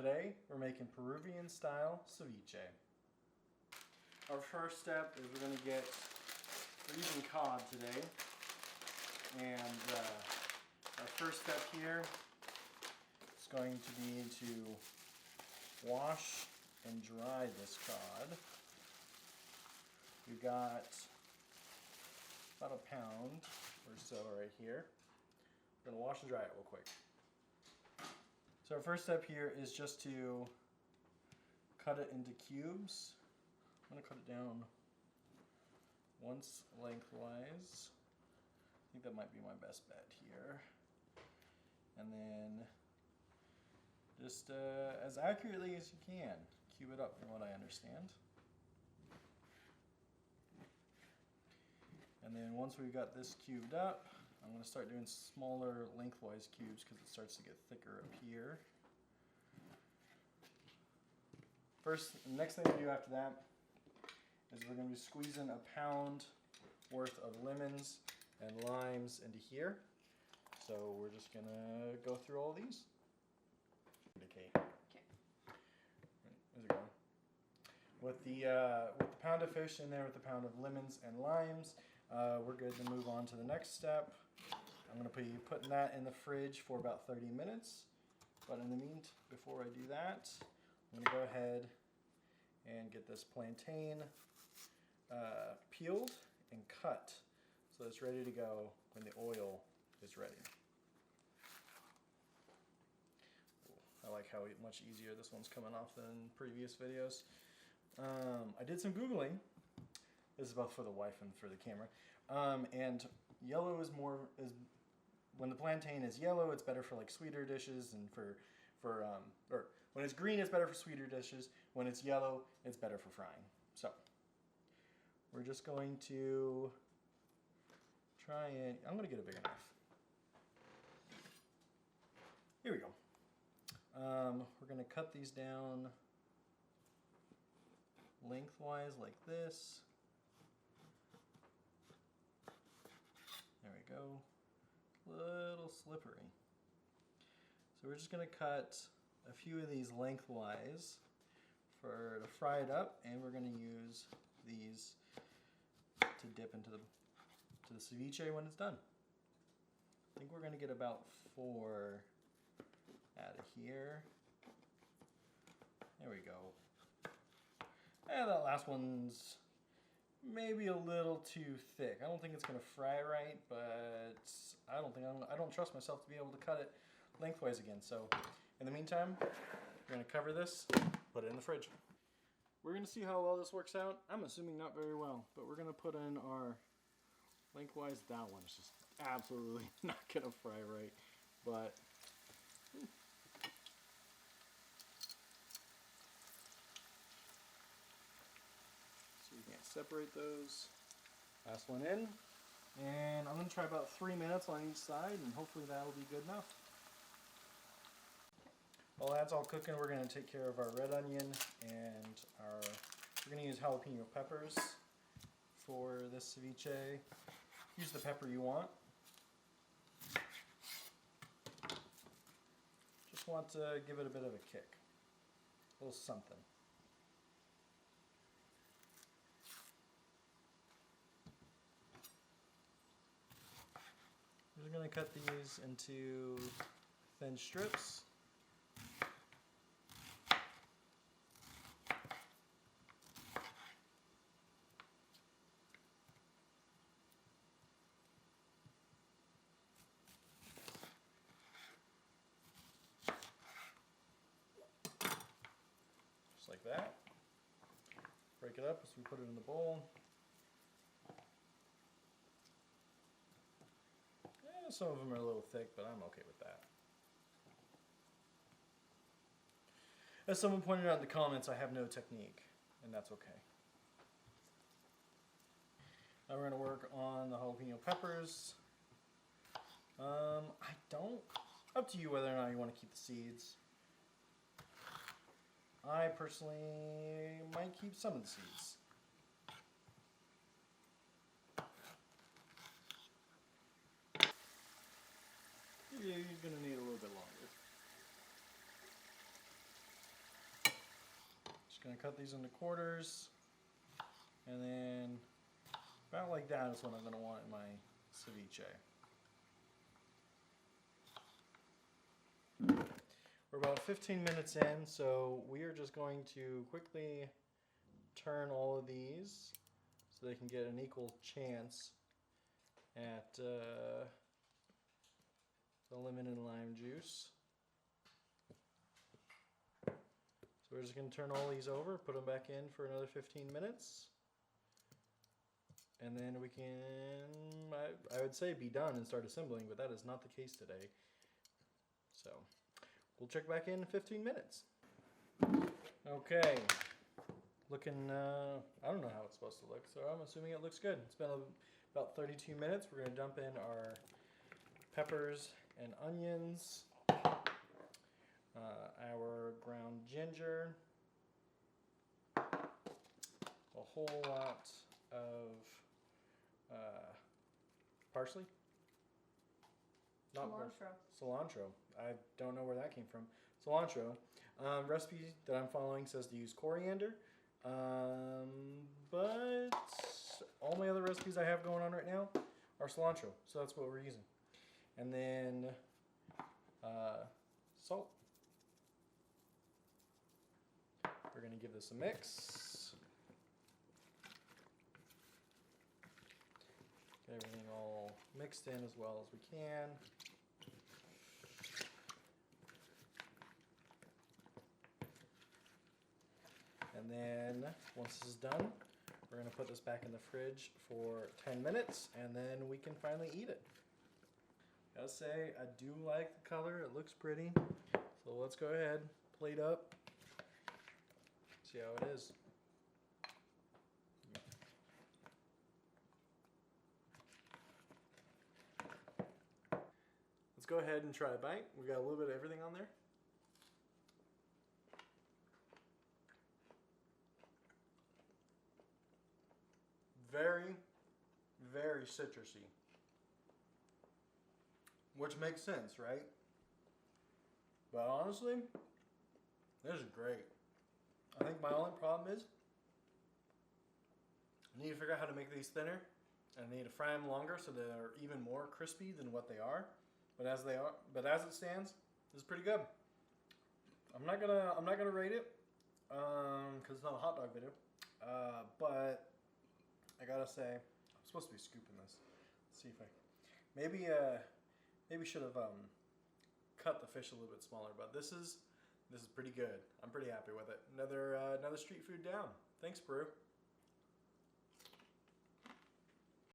Today we're making Peruvian style ceviche. Our first step is we're using cod today. And our first step here is going to be to wash and dry this cod. We've got about a pound or so right here. We're going to wash and dry it real quick. So our first step here is just to cut it into cubes. I'm going to cut it down once lengthwise. I think that might be my best bet here. And then just as accurately as you can, cube it up from what I understand. And then once we've got this cubed up, I'm going to start doing smaller lengthwise cubes because it starts to get thicker up here. Next thing we do after that is we're going to be squeezing a pound worth of lemons and limes into here. So we're just going to go through all these. Okay. Where's it going? With the pound of fish in there, with the pound of lemons and limes, we're good to move on to the next step. I'm going to be putting that in the fridge for about 30 minutes. But in the meantime, before I do that, I'm going to go ahead and get this plantain peeled and cut so it's ready to go when the oil is ready. I like how much easier this one's coming off than previous videos. I did some Googling. This is both for the wife and for the camera. And yellow is when the plantain is yellow, it's better for like sweeter dishes, and or when it's green, it's better for sweeter dishes. When it's yellow, it's better for frying. So we're just going to try and, I'm going to get a bigger knife. Here we go. We're going to cut these down lengthwise like this. There we go. A little slippery. So we're just going to cut a few of these lengthwise to fry it up, and we're going to use these to dip into the ceviche when it's done. I think we're going to get about 4 out of here. There we go. And that last one's maybe a little too thick. I don't think it's going to fry right, but I don't trust myself to be able to cut it lengthwise again. So in the meantime, we're going to cover this, put it in the fridge. We're going to see how well this works out. I'm assuming not very well, but we're going to put in our lengthwise. That one's just absolutely not going to fry right, but so you can't separate those. Last one in, and I'm going to try about 3 minutes on each side, and hopefully that'll be good enough. While that's all cooking, we're going to take care of our red onion, and we're going to use jalapeno peppers for this ceviche. Use the pepper you want. Just want to give it a bit of a kick, a little something. We're just going to cut these into thin strips. Just like that. Break it up as we put it in the bowl. Some of them are a little thick, but I'm okay with that. As someone pointed out in the comments, I have no technique, and that's okay. Now we're going to work on the jalapeno peppers. Up to you whether or not you want to keep the seeds. I personally might keep some of the seeds. You're going to need a little bit longer. Just gonna cut these into quarters, and then about like that is what I'm gonna want in my ceviche. We're about 15 minutes in, so we are just going to quickly turn all of these so they can get an equal chance at the lemon and lime juice. So we're just going to turn all these over, put them back in for another 15 minutes. And then we can, I would say, be done and start assembling, but that is not the case today. So we'll check back in 15 minutes. Okay. Looking, I don't know how it's supposed to look, so I'm assuming it looks good. It's been about 32 minutes. We're going to dump in our peppers and onions, our ground ginger, a whole lot of parsley. Not cilantro. I don't know where that came from. Cilantro. Recipe that I'm following says to use coriander, but all my other recipes I have going on right now are cilantro, so that's what we're using. And then salt. We're going to give this a mix. Get everything all mixed in as well as we can. And then once this is done, we're going to put this back in the fridge for 10 minutes and then we can finally eat it. Gotta say, I do like the color. It looks pretty. So let's go ahead, plate up, see how it is. Let's go ahead and try a bite. We got a little bit of everything on there. Very, very citrusy. Which makes sense, right? But honestly, this is great. I think my only problem is I need to figure out how to make these thinner, and I need to fry them longer so they're even more crispy than what they are. But as it stands, this is pretty good. I'm not gonna rate it because it's not a hot dog video. But I gotta say, I'm supposed to be scooping this. Let's see if I maybe should have cut the fish a little bit smaller. But this is pretty good. I'm pretty happy with it. Another street food down. Thanks, Peru.